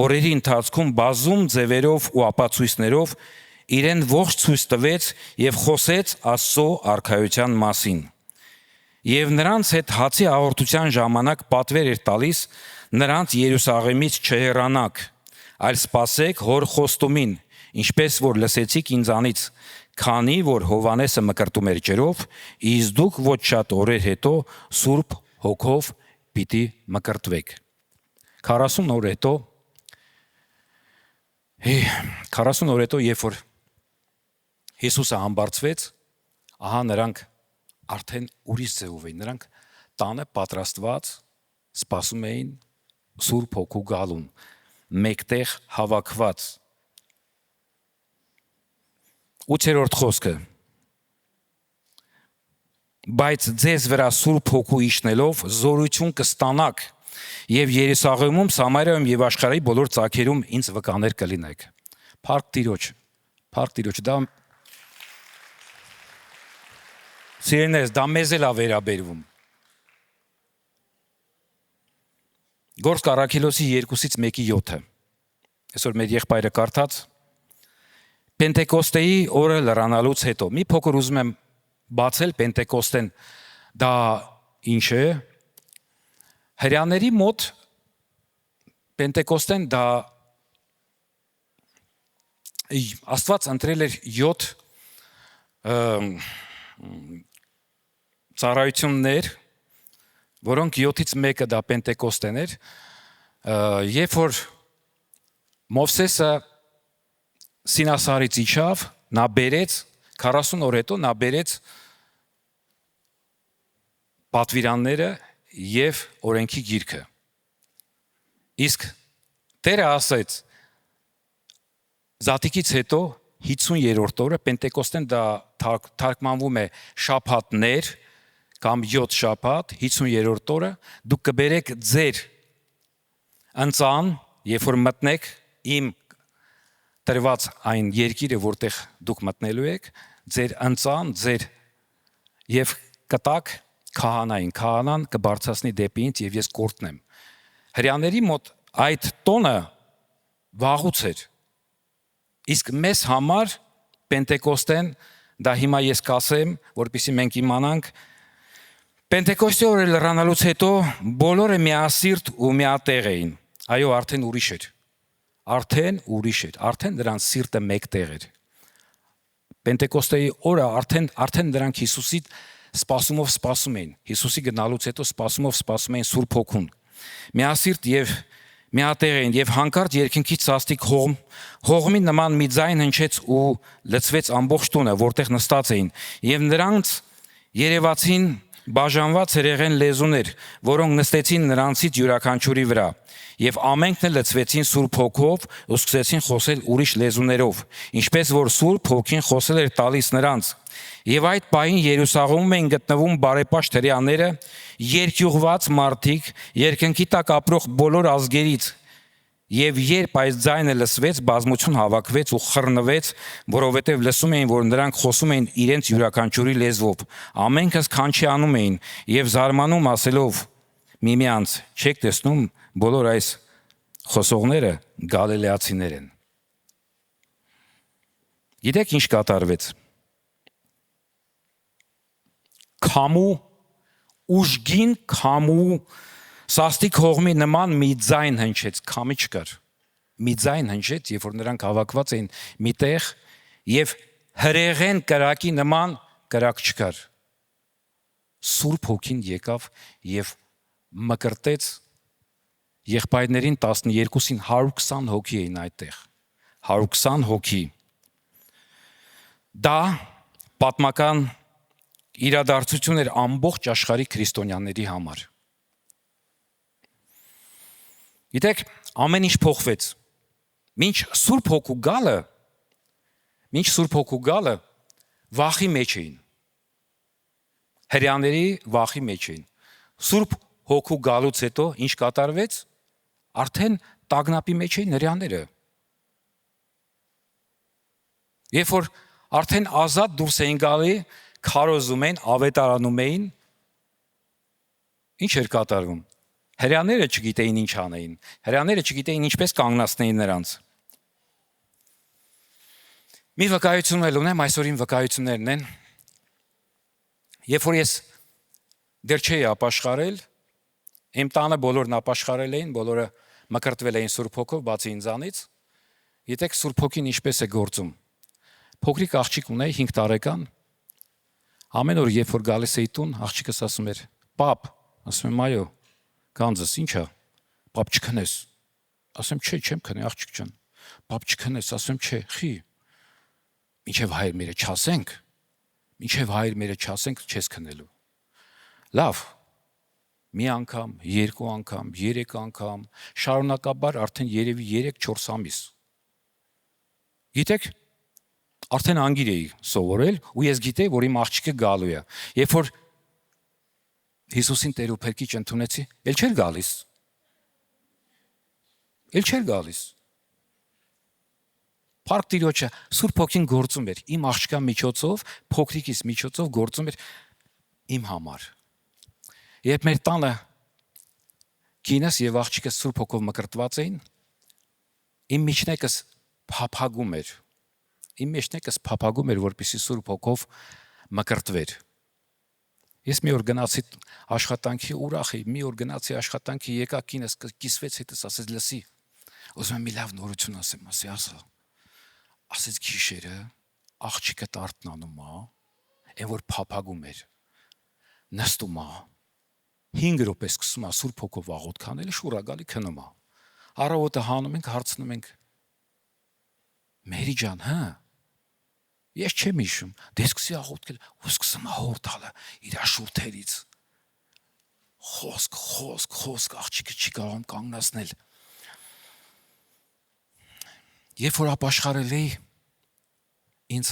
օրերի ընթացքում բազում ձևերով ու ապացույցներով իրեն ողջ ցույց տվեց եւ խոսեց Աստծո արքայության մասին։ Եվ նրանց հետ հացի հաղորդության ժամանակ պատվեր էր տալիս նրանց Երուսաղեմից չհեռանաք, այլ սպասեք հոր խոստումին, ինչպես որ լսեցիք ինձանից, քանի որ Հովհաննեսը մկրտում էր ջրով, իսկ դուք ոչ շատ օրեր հետո Սուրբ Հոգով պիտի մկրտվեք։ 40 օր հետո, երբ որ Հիսուսը համբարձվեց, ահա նրանք արդեն ուրիշ ձևով էին, նրանք տանը պատրաստված սպասում էին Սուրբ Հոգու գալուն, մեկտեղ հավաքված։ 8-րդ խոսքը. բայց ձեզ վրա Սուրբ Հոգու իջնելով զորություն կստանաք եւ Երուսաղեմում, Սամարիայում եւ աշխարհի բոլոր ծագերում ինձ վկաներ կլինեք։ Փառք Տիրոջ, դա սիրելիներս, դա մեզ էլ է վերաբերվում։ Գործք առաքելոցի 2-1-7։ Այսօր մեր եղբայրը կարդաց. Պենտեկոստեի օրը լրանալուց հետո, մի փոքր ուզում եմ բացել Պենտեկոստեն, դա ինչ է։ Հրեաների մոտ Պենտեկոստեն դա Աստված ընտրել էր 7 ծառայություններ, որոնք 7-ից մեկը դա Պենտեկոստեն էր, երբ որ Մովսեսը Սինասարից իջավ, նա բերեց 40 օր հետո նա բերեց պատվիրանները եւ օրենքի գիրքը։ Իսկ Տերը ասեց. Զատիկից հետո 50-րդ օրը Պենտեկոստեն դա թարգմանվում է շաբաթներ կամ 7 շաբաթ, 50-րդ օրը դուք կբերեք ձեր ընծան, երբ որ մտնեք իմ տրված այն երկիրը, որտեղ դուք մտնելու եք, ձեր ընծան, եւ կտակ քահանան կբարձրացնի դեպի ինձ եւ ես կորտնեմ։ Հրեաների մոտ այդ տոնը վաղուց էր։ Իսկ մեզ համար Պենտեկոստեն, դա հիմա ես կասեմ, որպեսզի մենք իմանանք, Պենտեկոստի օրը լրանալուց հետո բոլորը միասիրտ ու միատեղ էին։ Այո, արդեն ուրիշ էր, արդեն նրանց սիրտը մեկտեղ էր։ Պենտեկոստեի օրը արդեն նրանք Հիսուսի սպասումով սպասում էին։ Հիսուսի գնալուց հետո սպասում էին Սուրբ Հոգուն։ Միասիրտ եւ միատեղ էին եւ հանկարծ երկնքից սաստիկ հողմի նման մի ձայն հնչեց ու լցվեց ամբողջ տունը, որտեղ նստած էին, եւ նրանց երևացին բաժանված հրեղեն լեզուներ, որոնք նստեցին նրանցից յուրաքանչյուրի վրա, եւ ամենքն էլ լցվեցին Սուրբ Հոգով ու սկսեցին խոսել ուրիշ լեզուներով, ինչպես որ Սուրբ Հոգին խոսել էր տալիս նրանց։ Եվ այդ պահին Երուսաղեմում էին գտնվում բարեպաշտ հրեաները, երկյուղված մարդիկ, երկնքի տակ ապրող բոլոր ազգերից։ Եվ երբ այս ձայնը լսվեց, բազմություն հավաքվեց ու խռնվեց, որովհետև լսում էին, որ նրանք խոսում էին իրենց յուրաքանչյուրի լեզվով։ Ամենքը սքանչիանում էին եւ զարմանում ասելով միմյանց. «Չեք տեսնում, բոլոր այս խոսողները գալիլեացիներ են»։ Գիտեք ինչ կատարվեց։ Քամու, ուժգին քամու, սաստիկ հողմի նման մի ձայն հնչեց, քամի չկար։ Մի ձայն հնչեց, երբ որ նրանք հավաքված էին միտեղ, եւ հրեղեն կրակի նման կրակ չկար։ Սուրբ Հոգին եկավ եւ մկրտեց եղբայրներին 12-ին 120 հոգի էին այդտեղ։ 120 հոգի։ Դա պատմական իրադարձություն էր ամբողջ աշխարհի քրիստոնյաների համար։ Գիտեք, ամեն ինչ փոխվեց։ Մինչ Սուրբ Հոգու գալը վախի մեջ էին։ Հրեաների վախի մեջ էին։ Սուրբ Հոգու գալուց հետո ինչ կատարվեց։ Արդեն տագնապի մեջ էին հրեաները։ Երբ որ արդեն ազատ դուրս էին գալի, քարոզում էին, ավետարանում էին, ինչ էր կատարվում։ Հրեաները չգիտեին ինչ անեին։ Հրեաները չգիտեին ինչպես կանգնացնեին նրանց։ Մի վկայություն էլ ունեմ, այսօրին վկայություններն են։ Երբ որ ես դեռ չէի ապաշխարել, իմ տանը բոլորն ապաշխարել էին, բոլորը մկրտվել էին Սուրբ Հոգով, բացի ինձանից։ Գիտեք Սուրբ Հոգին ինչպես է գործում։ Փոքրիկ աղջիկ ունեի 5 տարեկան։ Ամեն օր երբ որ գալիս էի տուն, աղջիկս ասում էր. «Պապ», ասում եմ՝ «Այո»։ Գանձս ի՞նչ է։ «Պապ չքնես»։ Ասեմ՝ «Չէ, չեմ քնի, աղջիկ ջան»։ «Պապ չքնես», ասեմ՝ «Չէ, խի»։ «Մինչև հայր մերը չասենք, չես քնելու»։ Լավ։ Մի անգամ, երկու անգամ, 3 անգամ, շարունակաբար արդեն երևի 3-4 ամիս։ Գիտեք, արդեն անգիր էի սովորել ու ես գիտեի, որ իմ աղջիկը գալու է։ Երբ որ Հիսուսին Տեր ու Փրկիչ ընդունեցի, էլ չէր գալիս։ Փառք Տիրոջը, Սուրբ Հոգին գործում էր իմ աղջկա միջոցով, փոքրիկիս միջոցով գործում էր իմ համար։ Երբ մեր տանը կինս եւ աղջիկս Սուրբ Հոգով մկրտված էին, իմ միջնեկս փափագում էր, որպեսզի Սուրբ Հոգով մկրտվեր։ Ես մի օր գնացի աշխատանքի ուրախ էի, մի օր գնացի աշխատանքի, եկա կինս կիսվեց հետս, ասեց՝ լսի, ուզում եմ մի լավ նորություն ասեմ, ասեց գիշերը աղջիկը արթնանում է, այն որ փափագում էր, նստում է, 5 րոպե սկսում է Սուրբ Հոգով աղոթք անել, շուռա գալի քնում է։ Առավոտը հանում ենք, հարցնում ենք. «Մերի ջան, հա»։ Ես չեմ հիշում, դե սկսի աղոթքել ու սկսում է հոր տալը իր շուրթերից։ Խոսք, աղջիկը չի կարողam կանգնացնել։ Երբ որ ապաշխարել էի, ինձ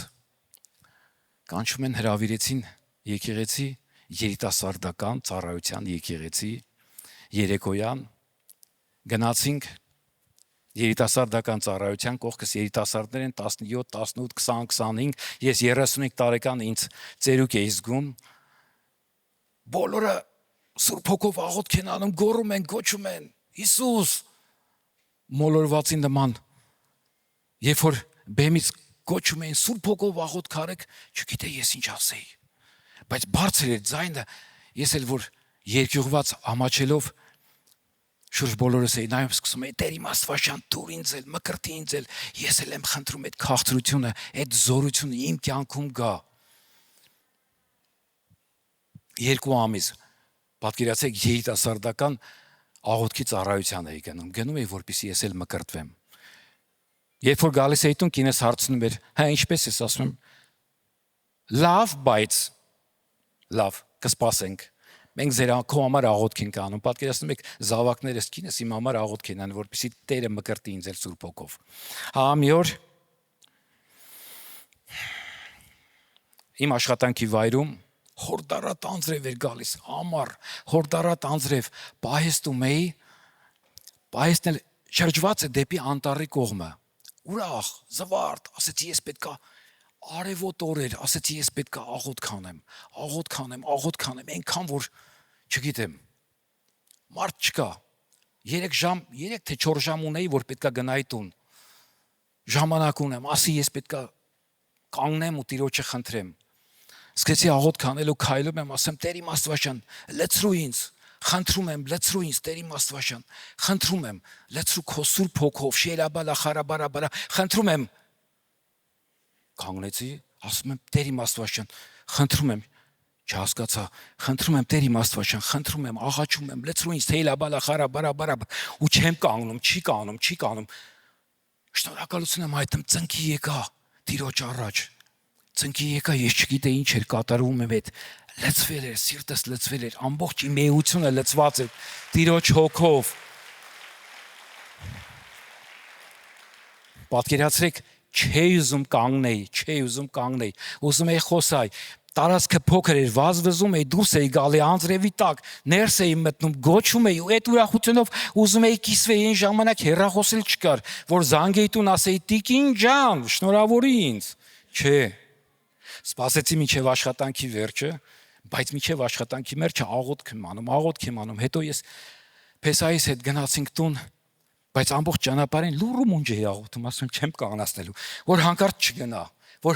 կանչում են հրավիրեցին եկեղեցի, երիտասարդական ծառայության եկեղեցի, երեկոյան գնացինք երիտասարդական ծառայության, կողքս երիտասարդներ են 17, 18, 20, 25, ես 35 տարեկան, ինձ ծերուկ էի զգում։ Բոլորը Սուրբ Հոգով աղոթք են անում, գոռում են, գոչում են. «Հիսուս»։ Մոլորվածի նման։ Երբ որ բեմից գոչում էին Սուրբ Հոգով աղոթք արեք, չգիտեի ես ինչ ասեի։ Բայց բարձր էր ձայնը, ես էլ որ երկյուղված ամաչելով շուրջ բոլորս էի նայում, սկսում էի Տեր իմ Աստվածյան դուր ինձ էլ, մկրտի ինձ էլ, ես էլ եմ խնդրում այդ քաղցրությունը, այդ զորությունը իմ կյանքում գա։ 2 ամիս, պատկերացեք երիտասարդական աղոթքի ծառայության էի գնում էի, որպեսզի ես էլ մկրտվեմ։ Երբ որ գալիս էի տուն, կինս հարցնում էր, հա ինչպես ես, ասում եմ, լավ, բայց լավ, կսպասենք։ Մենք քո համար աղոթք ենք անում։ Պատկերացնում եք, զավակներս կինս իմ համար աղոթք են անում, որպեսզի Տերը մկրտի ինձ էլ Սուրբ Հոգով։ Հա մի օր իմ աշխատանքի վայրում հորդարատ անձրև էր գալիս, ամառ, հորդարատ անձրև, պահեստում էի, պահեստն էլ շրջված է դեպի անտառի կողմը։ Ուրախ, զվարթ, ասեցի ես պետքա արևոտ օրեր, ասեցի ես պետքա աղոթք անեմ, այնքան որ չգիտեմ, մարդ չկա։ 3 թե 4 ժամ ունեի, որ պետքա գնայի տուն։ Ժամանակ ունեմ, ասի ես պետքա կանգնեմ ու Տիրոջը խնդրեմ։ Սկսեցի աղոթք անելու, քայլում եմ, ասեմ Տեր իմ Աստվածաշան, լցրու ինձ, խնդրում եմ, լցրու ինձ Տեր իմ Աստվածաշան, խնդրում եմ, լցրու քո Սուրբ Հոգով, շելաբալա խարաբարաբարա, խնդրում եմ։ Կանգնեցի, ասում եմ Տեր իմ Աստվածաշան, խնդրում եմ, չհասկացա, խնդրում եմ Տեր իմ Աստվածաշան, խնդրում եմ, աղաչում եմ, լցրու ինձ թեյլաբալա խարաբարաբարա ու չեմ կանգնում, չի կանգնում։ Շնորհակալություն եմ այդմ ծնկի եկա Տիրոջ առաջ։ Ծնկի եկա, ես չգիտեի ինչ էր կատարվում իմ հետ, լցվել էր, սիրտս լցվել էր, ամբողջ իմ էությունը լցված էր Տիրոջ Հոգով։ Պատկերացրեք, չէի ուզում կանգնեի, ուզում էի խոսալ, տարածքը փոքր էր, վազվզում էի, դուրս էի գալի անձրևի տակ, ներս էի մտնում, գոչում էի ու այդ ուրախությունով ուզում էի կիսվեի, այն ժամանակ հեռախոսել չկար, որ զանգեի տուն ասեի տիկին ջան, շնորհավորի ինձ։ Չէ։ Սպասեցի մինչև աշխատանքի վերջը, բայց մինչև աշխատանքի վերջը աղոթք եմ անում, հետո ես Փեսայիս հետ գնացինք տուն, բայց ամբողջ ճանապարհին լուրը մունջ էի աղոթում, ասում չեմ կանգնացնելու, որ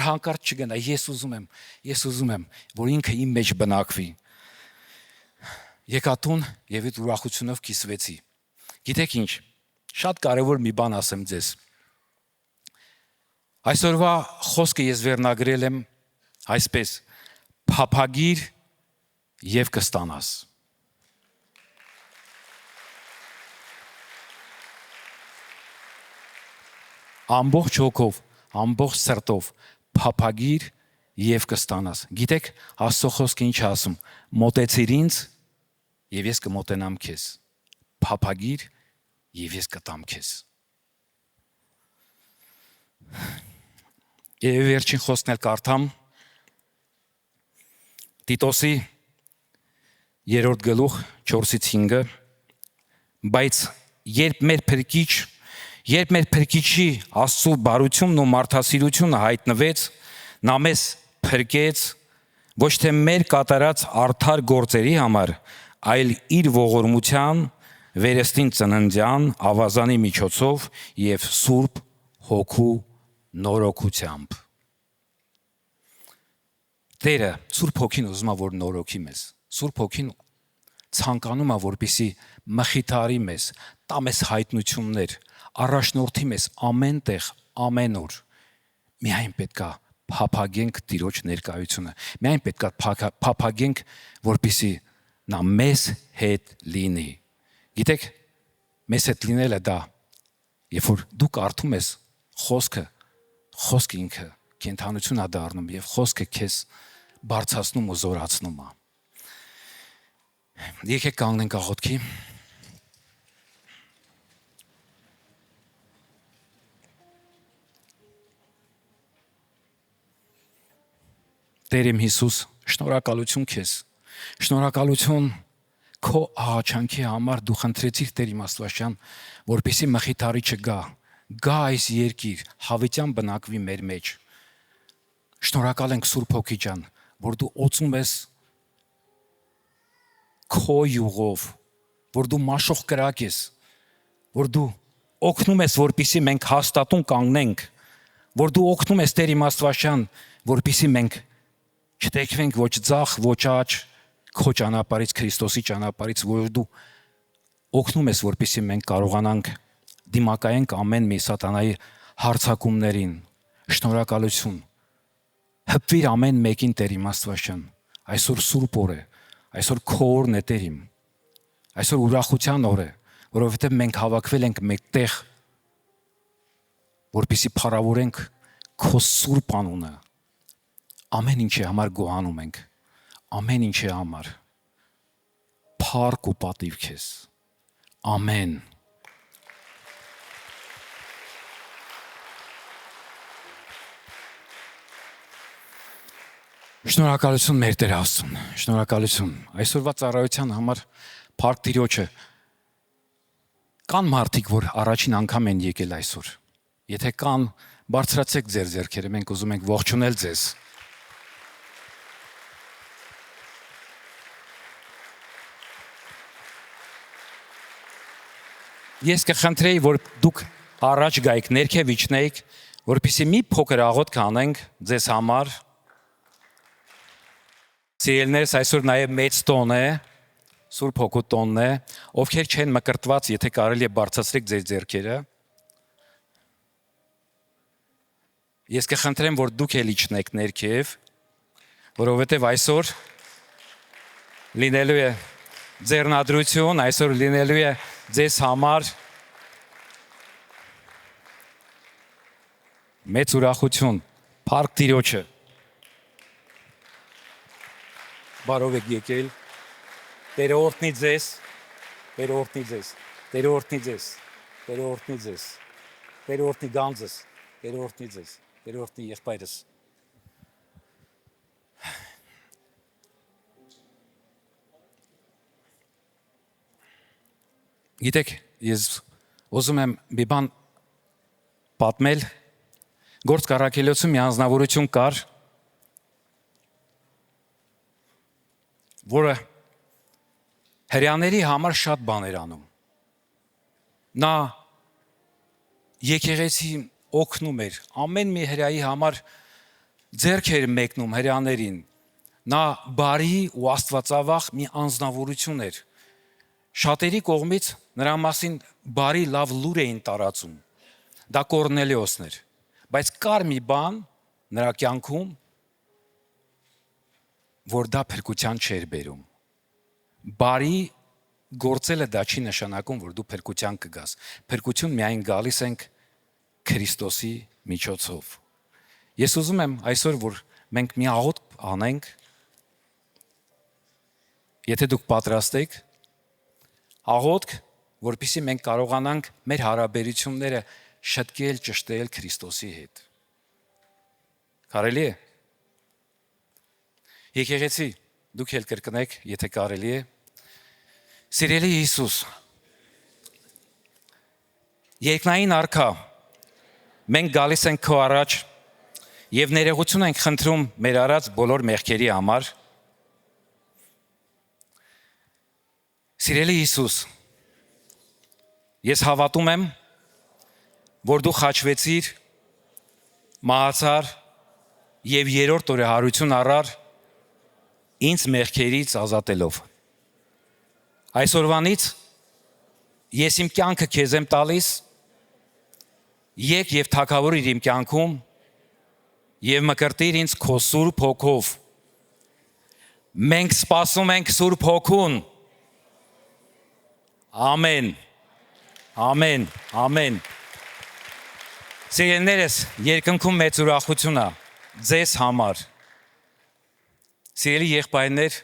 հանկարծ չգնա, ես ուզում եմ, որ ինքը իմ մեջ բնակվի։ Եկա տուն եւ այդ ուրախությունով կիսվեցի։ Գիտեք ինչ, շատ կարևոր մի բան ասեմ ձեզ։ Այսօրվա խոսքը ես վերնագրել եմ այսպես. փափագիր եւ կստանաս։ Ամբողջ հոգով, ամբողջ սրտով փափագիր եւ կստանաս։ Գիտեք, Աստծո խոսքը ինչ է ասում. մոտեցիր ինձ եւ ես կմոտենամ քեզ։ Փափագիր եւ ես կտամ քեզ։ Եվ վերջին խոսքն էլ կարդամ Տիտոսի 3-րդ գլուխ 4-5-ը, բայց երբ մեր Փրկիչի Աստծո բարությունն ու մարդասիրությունը հայտնվեց, նա մեզ փրկեց ոչ թե մեր կատարած արդար գործերի համար, այլ իր ողորմության վերստին ծննդյան ավազանի միջոցով եւ Սուրբ Հոգու նորոգությամբ։ Տերը Սուրբ Հոգին ուզում է որ նորոգի մեզ։ Սուրբ Հոգին ցանկանում է որպեսի մխիթարի մեզ, տա մեզ հայտնություններ, առաջնորդի մեզ ամեն տեղ, ամեն օր։ Միայն պետքա փափագենք Տիրոջ ներկայությունը։ Միայն պետքա փափագենք, որպեսի նա մեզ հետ լինի։ Գիտեք, մեզ հետ լինելը դա, երբ որ դու կարդում ես խոսքը ինքը կենթանություն է դառնում եւ խոսքը քեզ բարձրացնում ու զորացնում է։ Եկեք կանգնենք աղոթքի։ Տեր իմ Հիսուս, շնորհակալություն քեզ։ Շնորհակալություն քո աղաչանքի համար դու խնդրեցիր Տեր իմ Աստվածաշան, որպեսզի մխիթարիչը գա այս երկիր, հավիտյան բնակվի մեր մեջ։ Շնորհակալ ենք Սուրբ Հոգի ջան, որ դու օծում ես քո յուղով, որ դու մաշող կրակ ես, որ դու օգնում ես, որպեսզի մենք հաստատուն կանգնենք, որ դու օգնում ես Տեր իմ Աստվածաշան, որպեսզի մենք չտեքվենք ոչ ձախ, ոչ աջ, քո ճանապարհից, Քրիստոսի ճանապարհից, որ դու օգնում ես, որպեսզի մենք կարողանանք դիմակայենք ամեն մի սատանայի հարձակումներին։ Շնորհակալություն։ Հպվիր ամեն մեկին Տեր իմ Աստվածաշան։ Այսօր Սուրբ օր է, այսօր քո օրն է Տեր իմ։ Այսօր ուրախության օր է, որովհետև մենք հավաքվել ենք մեկտեղ, որպեսզի փառավորենք քո սուրբ անունը։ Ամեն ինչի համար գոհանում ենք, ամեն ինչի համար փառք ու պատիվ քեզ։ Ամեն։ Շնորհակալություն մեր Տեր Աստծուն, շնորհակալություն։ Այսօրվա ծառայության համար փառք Տիրոջը։ Կան մարդիկ, որ առաջին անգամ են եկել այսօր։ Եթե կան, բարձրացեք ձեր ձեռքերը, մենք ուզում ենք ողջունել ձեզ։ Ես կխնդրեի, որ դուք առաջ գայիք, ներքև իջնեիք, որպեսզի մի փոքր աղոթք անենք ձեզ համար։ Սիրելիներս, այսօր նաև մեծ տոն է, Սուրբ Հոգու տոնն է, ովքեր չեն մկրտված, եթե կարելի է բարձրացրեք ձեր ձեռքերը։ Ես կխնդրեմ, որ դուք էլ իջնեք ներքև, որովհետև այսօր լինելու է ձեռնադրություն, այսօր լինելու է ձեզ համար մեծ ուրախություն, փառք Տիրոջը։ Բարով եք եկել, Տերը օրհնի ձեզ, Տերը օրհնի ձեզ, Տերը օրհնի ձեզ, Տերը օրհնի ձեզ, Տերը օրհնի գանձս, Տերը օրհնի ձեզ, Տերը օրհնի եղբայրս։ Գիտեք, ես ուզում եմ մի բան պատմել, Գործք առաքելոցում մի անձնավորություն կար, որը հրեաների համար շատ բաներ անում։ Նա եկեղեցի օգնում էր, ամեն մի հրեայի համար ձեռք էր մեկնում հրեաներին։ Նա բարի ու աստվածավախ մի անձնավորություն էր։ Շատերի կողմից նրա մասին բարի լավ լուր էին տարածում։ Դա Կորնելիոսն էր։ Բայց կար մի բան նրա կյանքում, որ դա փրկության չէր բերում։ Բարի գործելը դա չի նշանակում, որ դու փրկության կգաս։ Փրկություն միայն գալիս ենք Քրիստոսի միջոցով։ Ես ուզում եմ այսօր, որ մենք մի աղոթք անենք, եթե դուք պատրաստ եք, աղոթք, որպեսզի մենք կարողանանք մեր հարաբերությունները շտկել, ճշտել Քրիստոսի հետ։ Կարելի է։ Եկեղեցի, դուք էլ կրկնեք, եթե կարելի է։ Սիրելի Հիսուս, երկնային Արքա, մենք գալիս ենք քո առաջ եւ ներողություն ենք խնդրում մեր արած բոլոր մեղքերի համար։ Սիրելի Հիսուս, ես հավատում եմ, որ դու խաչվեցիր, մահացար եւ երրորդ օրը հարություն առար ինձ մեղքերից ազատելով։ Այսօրվանից ես իմ կյանքը քեզ եմ տալիս, եկ եւ թագավորիր իմ կյանքում եւ մկրտիր ինձ քո Սուրբ Հոգով։ Մենք սպասում ենք Սուրբ Հոգուն։ Ամեն։ Ամեն։ Ամեն։ Սիրելիներս, երկնքում մեծ ուրախություն է ձեզ համար։ Սիրելի եղբայրներ,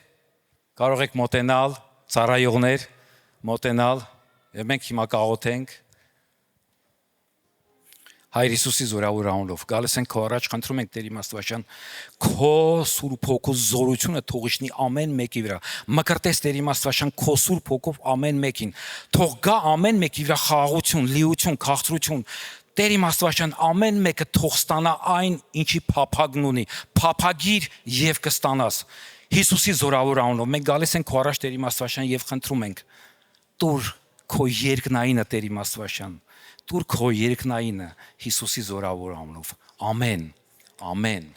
կարող եք մոտենալ, ծառայողներ, մոտենալ, եւ մենք հիմա կաղոթենք։ Հայր Հիսուսի զորավոր անունով գալիս ենք քո առաջ, խնդրում ենք Տեր Իմաստվածյան, քո Սուրբ Հոգու զորությունը թող իջնի ամեն մեկի վրա։ Մկրտես Տեր Իմաստվածյան քո Սուրբ Հոգով ամեն մեկին։ Թող գա ամեն մեկի վրա խաղաղություն, լիություն, քաղցրություն։ Տեր Իմաստվածյան ամեն մեկը թող ստանա այն, ինչի փափագն ունի։ Փափագիր եւ կստանաս։ Հիսուսի զորավոր անունով մենք գալիս ենք քո առաջ Տեր Իմաստվածյան եւ խնդրում ենք. Տուր քո երկնայինը Տեր Իմաստվածյան։ Տուր քո երկնայինը Հիսուսի զորավոր անունով։ Ամեն։ Ամեն։